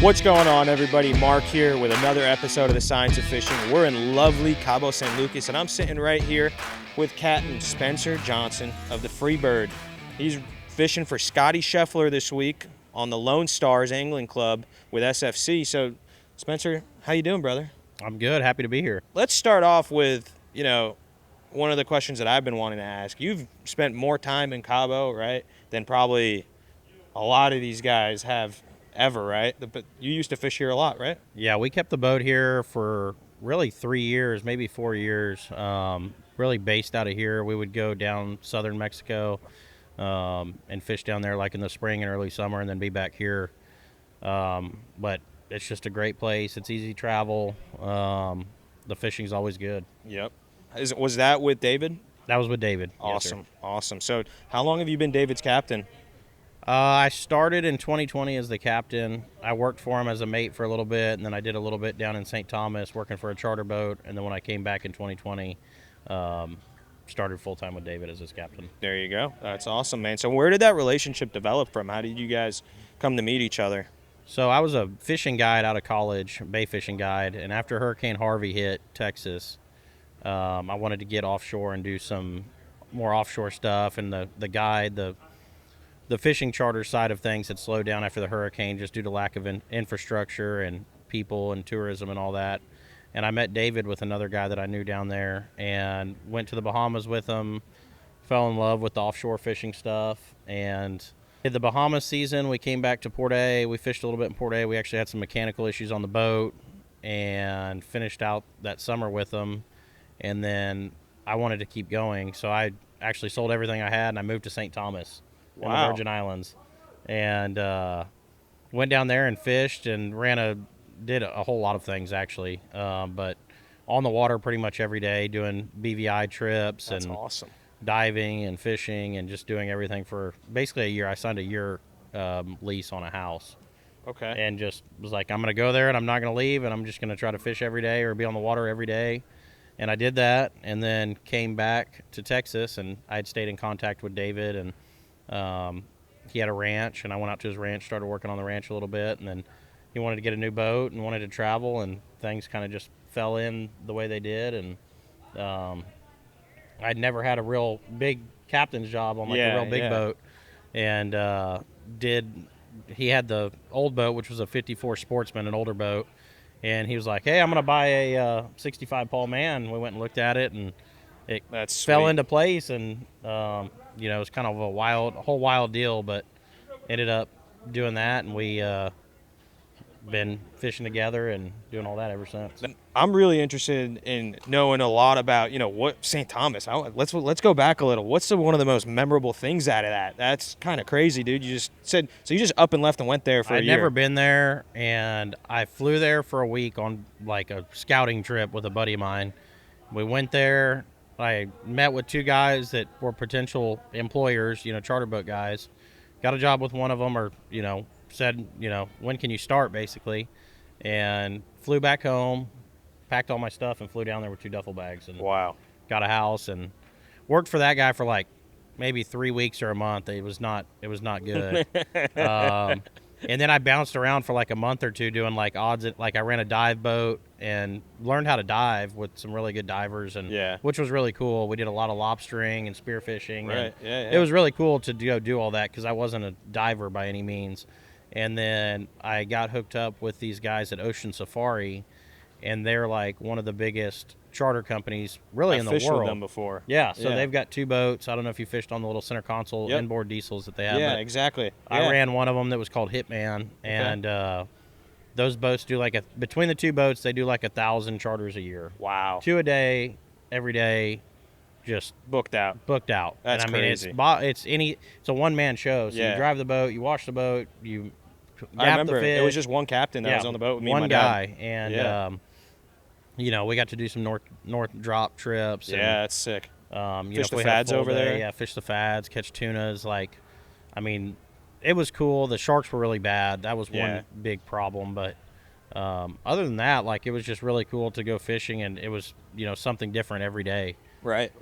What's going on, everybody? Mark here with another episode of The Science of Fishing. We're in lovely Cabo San Lucas, and I'm sitting right here with Captain Spencer Johnson of the Freebird. He's fishing for Scotty Shephler this week on the Lone Stars Angling Club with SFC. So, Spencer, how you doing, brother? I'm good. Happy to be here. Let's start off with, one of the questions that I've been wanting to ask. You've spent more time in Cabo, right, than probably a lot of these guys have ever, right? But you used to fish here a lot, right? Yeah, we kept the boat here for really 3 years, maybe 4 years. Really based out of here. We would go down southern Mexico and fish down there like in the spring and early summer, and then be back here. But it's just a great place. It's easy travel. The fishing's always good. Yep. Was that with David? That was with David. Awesome. Yes, Awesome. So how long have you been David's captain? I started in 2020 as the captain. I worked for him as a mate for a little bit, and then I did a little bit down in St. Thomas working for a charter boat. And then when I came back in 2020, started full-time with David as his captain. There you go. That's awesome, man. So where did that relationship develop from? How did you guys come to meet each other? So I was a fishing guide out of college, bay fishing guide, and after Hurricane Harvey hit Texas, I wanted to get offshore and do some more offshore stuff, and the fishing charter side of things had slowed down after the hurricane just due to lack of infrastructure and people and tourism and all that. And I met David with another guy that I knew down there and went to the Bahamas with him, fell in love with the offshore fishing stuff, and did the Bahamas season. We came back to Port A. We fished a little bit in Port A. We actually had some mechanical issues on the boat and finished out that summer with them. And then I wanted to keep going, so I actually sold everything I had and I moved to St. Thomas. Wow. In the Virgin Islands, and went down there and fished and did a whole lot of things actually, but on the water pretty much every day, doing BVI trips. That's and awesome. Diving and fishing and just doing everything for basically a year. I signed a year lease on a house. Okay. And just was like, I'm going to go there and I'm not going to leave, and I'm just going to try to fish every day or be on the water every day. And I did that, and then came back to Texas, and I'd stayed in contact with David, and he had a ranch, and I went out to his ranch, started working on the ranch a little bit, and then he wanted to get a new boat and wanted to travel, and things kind of just fell in the way they did. And I'd never had a real big captain's job on a real big boat, and he had the old boat, which was a 54 Sportsman, an older boat, and he was like, hey, I'm going to buy a 65 Paul Man. We went and looked at it, and it fell into place, and it was kind of a whole wild deal, but ended up doing that, and we been fishing together and doing all that ever since. I'm really interested in knowing a lot about, what St. Thomas. Let's go back a little. What's one of the most memorable things out of that? That's kind of crazy, dude. You just said, so you just up and left and went there for a year. I'd never been there, and I flew there for a week on like a scouting trip with a buddy of mine. We went there. I met with two guys that were potential employers, charter boat guys. Got a job with one of them, or, said, when can you start, basically. And flew back home, packed all my stuff, and flew down there with 2 duffel bags. And wow. Got a house and worked for that guy for like maybe 3 weeks or a month. It was not good. And then I bounced around for like a month or two doing like odds. Like I ran a dive boat and learned how to dive with some really good divers, and which was really cool. We did a lot of lobstering and spearfishing. Right. And it was really cool to do all that because I wasn't a diver by any means. And then I got hooked up with these guys at Ocean Safari, and they're like one of the biggest charter companies really in the world. I've fished with them before. Yeah, so they've got 2 boats. I don't know if you fished on the little center console inboard diesels that they have. Yeah, exactly. I ran one of them that was called Hitman, and those boats do between the 2 boats, they do like 1,000 charters a year. Wow. 2 a day, every day, just booked out. That's crazy. It's a one-man show. So you drive the boat, you wash the boat, you I remember it was just one captain that was on the boat with me and my dad. One guy, and we got to do some north drop trips. Yeah, and, that's sick. Fish the fads over there. Yeah, fish the fads, catch tunas. It was cool. The sharks were really bad. That was one big problem. But other than that, it was just really cool to go fishing, and it was something different every day. Right.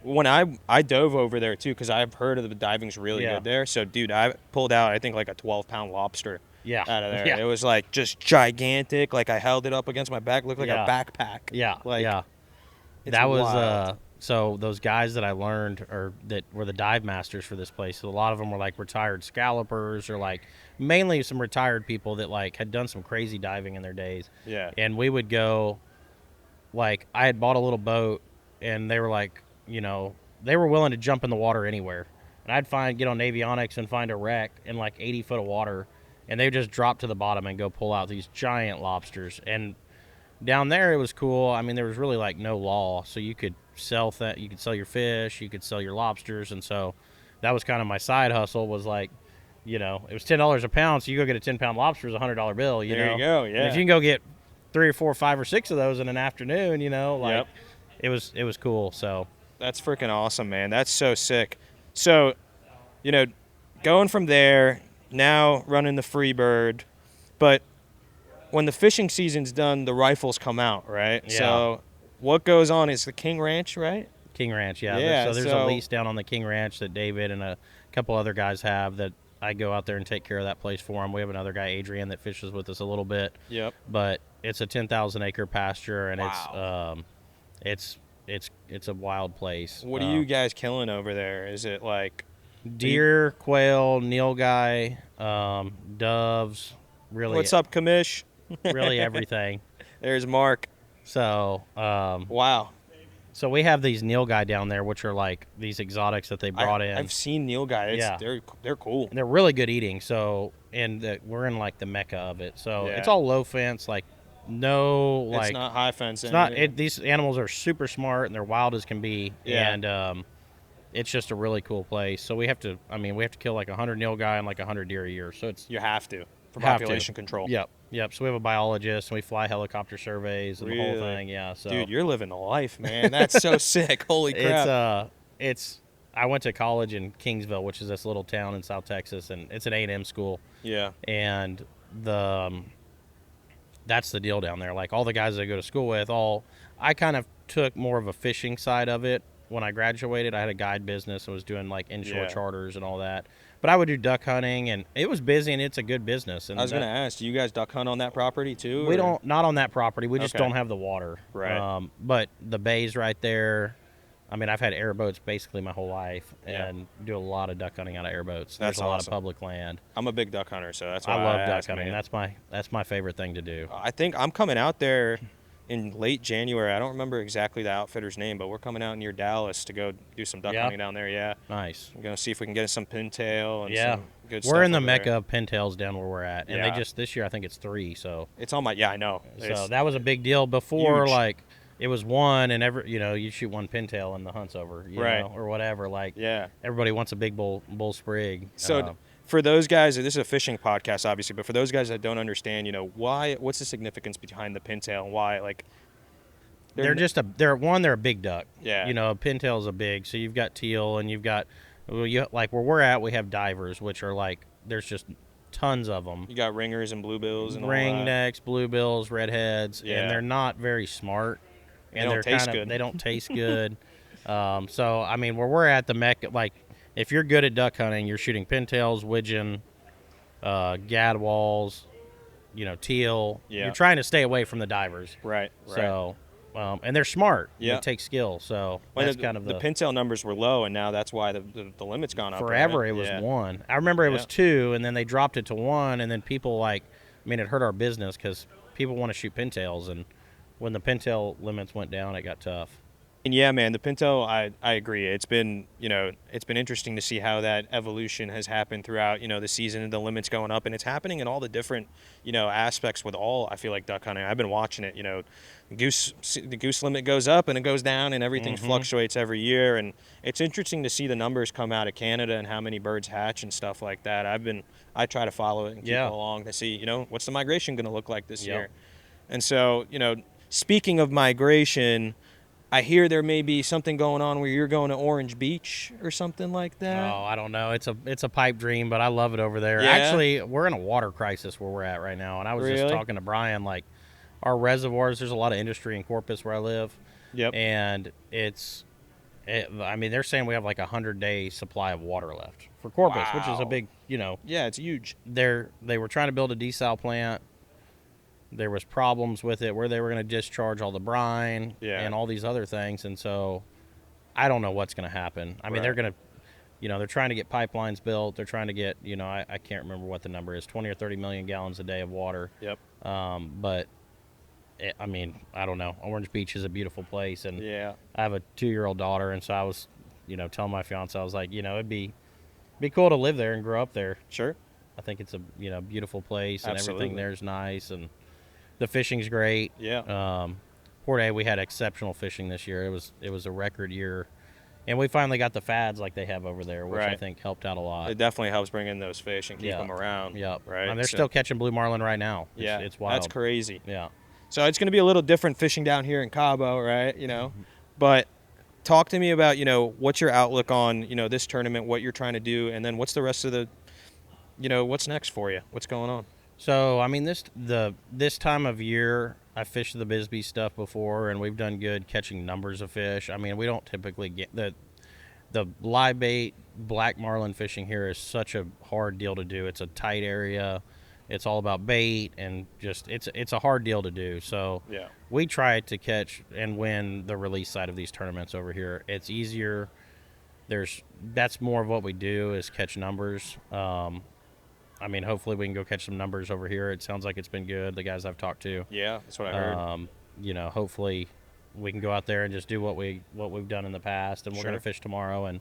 When I dove over there too, because I've heard of the diving's really good there. So, dude, I pulled out I think like a 12-pound lobster out of there. Yeah. It was like just gigantic. Like I held it up against my back, looked like a backpack. Yeah, like that was wild. so those guys that I learned or that were the dive masters for this place. So a lot of them were like retired scallopers or like mainly some retired people that like had done some crazy diving in their days. Yeah. And we would go, like I had bought a little boat and they were like, they were willing to jump in the water anywhere. And I'd get on avionics and find a wreck in like 80 foot of water, and they would just drop to the bottom and go pull out these giant lobsters. And down there it was cool. I mean, there was really like no law, so you could sell you could sell your fish, you could sell your lobsters, and so that was kind of my side hustle. Was like, it was $10 a pound, so you go get a 10-pound lobster is $100 bill. There you go. Yeah. And if you can go get 3 or 4 or 5 or 6 of those in an afternoon, Yep. it was cool. So that's freaking awesome, man. That's so sick. So, going from there, now running the Freebird, but when the fishing season's done, the rifles come out, right? Yeah. So what goes on is the King Ranch, right? King Ranch, yeah. Yeah, There's a lease down on the King Ranch that David and a couple other guys have that I go out there and take care of that place for them. We have another guy, Adrian, that fishes with us a little bit. Yep. But it's a 10,000 acre pasture, and Wow. it's a wild place. What are you guys killing over there? Is it like deer, quail, nilgai, doves? Really, what's up, Kamish? really everything. There's Mark. So, Wow. so we have these nilgai down there, which are like these exotics that they brought in. I've seen nilgai. Yeah. They're cool. And they're really good eating. So, we're in like the mecca of it. So Yeah. it's all low fence, like no, like it's not high fence. it's not. These animals are super smart and they're wild as can be. Yeah. And it's just a really cool place. So we have to kill like 100 nilgai and like 100 deer a year. So it's You have to for Have to. population control. Yep. So we have a biologist and we fly helicopter surveys and the whole Really? thing. Yeah. So Dude, you're living the life, man. That's so sick. Holy crap. I went to college in Kingsville, which is this little town in South Texas, and it's an A&M school. Yeah. And that's the deal down there. Like all the guys that I go to school with, I kind of took more of a fishing side of it. When I graduated, I had a guide business and was doing like inshore charters and all that. But I would do duck hunting, and it was busy, and it's a good business. And I was going to ask, do you guys duck hunt on that property too? We or? not on that property. We just Okay. don't have the water. Right. But the bay's right there. I mean, I've had airboats basically my whole life, and do a lot of duck hunting out of airboats. That's There's a lot of awesome. public land. I'm a big duck hunter, so that's why I love duck asked, hunting. man. That's my favorite thing to do. I think I'm coming out there in late January. I don't remember exactly the outfitter's name, but we're coming out near Dallas to go do some duck hunting down there. Yeah. Nice. We're going to see if we can get some pintail and Yeah. some good stuff. We're in the over there. mecca of pintails down where we're at, and Yeah. they just this year I think it's 3. So It's on my, yeah, I know. so that was a big deal before. huge. Like it was one, and you shoot one pintail and the hunt's over, Right. or whatever. Like Yeah. everybody wants a big bull sprig. So for those guys, this is a fishing podcast, obviously, but for those guys that don't understand, what's the significance behind the pintail and why, like, they're a big duck. Yeah. A pintail is a big. So you've got teal, and you've got like where we're at, we have divers, which are like there's just tons of them. you got ringers and bluebills and all that. Ringnecks, bluebills, redheads, Yeah. and they're not very smart. And They don't taste good. They don't taste good. So I mean, where we're at the mecca, like if you're good at duck hunting, you're shooting pintails, widgeon, gadwalls, teal. Yeah. You're trying to stay away from the divers. Right. So, and they're smart. Yeah. It takes skill. So Well, that's the, kind of the pintail numbers were low, and now that's why the limit's gone up. forever. right? It was Yeah. 1. I remember it was Yeah. 2, and then they dropped it to 1, and then people it hurt our business because people want to shoot pintails, and when the pintail limits went down, it got tough. And yeah, man, the pintail, I agree. It's been, it's been interesting to see how that evolution has happened throughout, the season and the limits going up, and it's happening in all the different, aspects with all, I feel like, duck hunting. I've been watching it, the goose limit goes up and it goes down, and everything fluctuates every year, and it's interesting to see the numbers come out of Canada and how many birds hatch and stuff like that. I try to follow it and keep it along to see, what's the migration going to look like this year. And so, speaking of migration, I hear there may be something going on where you're going to Orange Beach or something like that. Oh, I don't know. It's a pipe dream, but I love it over there. Yeah? Actually, we're in a water crisis where we're at right now, and I was just Really? talking to Brian. Like, our reservoirs, there's a lot of industry in Corpus where I live. Yep. And it's I mean, they're saying we have like 100-day supply of water left for Corpus, which is a Wow. big, Yeah, it's huge. They were trying to build a desal plant. There was problems with it where they were going to discharge all the brine and all these other things, and so I don't know what's going to happen. I mean, they're going to, they're trying to get pipelines built. They're trying to get, I can't remember what the number is, 20 or 30 million gallons a day of water. Yep. But I mean, I don't know. Orange Beach is a beautiful place, and Yeah. I have a 2-year-old daughter, and so I was, telling my fiance, I was like, it'd be cool to live there and grow up there. Sure. I think it's a beautiful place, and Absolutely. everything there's nice, and the fishing's great. Yeah. Port A, we had exceptional fishing this year. It was a record year, and we finally got the fads like they have over there, which I Right. think helped out a lot. It definitely helps bring in those fish and keep them around. Yep. Right. And they're So- still catching blue marlin right now. Yeah. It's wild. That's crazy. Yeah. So it's going to be a little different fishing down here in Cabo, right? But talk to me about, what's your outlook on, this tournament, what you're trying to do, and then what's the rest of the, what's next for you? What's going on? So I mean, this time of year, I fished the Bisbee stuff before, and we've done good catching numbers of fish. I mean, we don't typically get the live bait black marlin fishing here is such a hard deal to do. It's a tight area. It's all about bait, and just it's a hard deal to do. So Yeah. we try to catch and win the release side of these tournaments over here. It's easier. That's more of what we do is catch numbers. I mean, hopefully we can go catch some numbers over here. It sounds like it's been good. The guys I've talked to. Yeah, that's what I heard. Hopefully we can go out there and just do what we've done in the past, and we're Sure. going to fish tomorrow and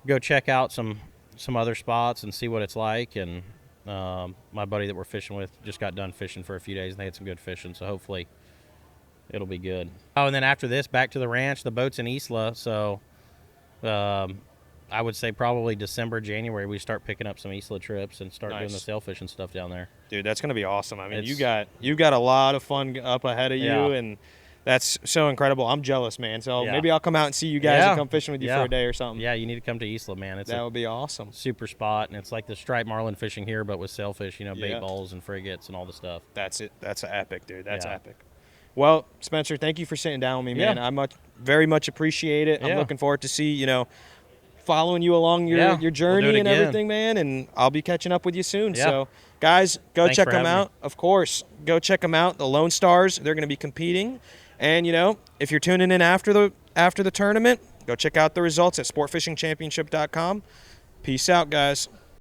go check out some other spots and see what it's like. And my buddy that we're fishing with just got done fishing for a few days, and they had some good fishing, so hopefully it'll be good. Oh, and then after this, back to the ranch. The boat's in Isla, so I would say probably December, January, we start picking up some Isla trips and start doing the Nice. sailfish and stuff down there. Dude, that's going to be awesome. I mean, you It's- got a lot of fun up ahead of you, Yeah. and that's so incredible. I'm jealous, man. So Yeah. maybe I'll come out and see you guys Yeah. and come fishing with you Yeah. for a day or something. Yeah, you need to come to Isla, man. It's That a would be awesome. super spot, and it's like the striped marlin fishing here, but with sailfish, bait Yeah. balls and frigates and all the stuff. That's it. That's epic, dude. That's Yeah. epic. Well, Spencer, thank you for sitting down with me, man. Yeah. I very much appreciate it. I'm Yeah. looking forward to see, following you along your, Yeah, your we'll journey do it and again. everything, man. And I'll be catching up with you soon. Yeah. So, guys, go Thanks check for them having me. out. Of course, go check them out. The Lone Stars, they're going to be competing. And, if you're tuning in after the tournament, go check out the results at sportfishingchampionship.com. Peace out, guys.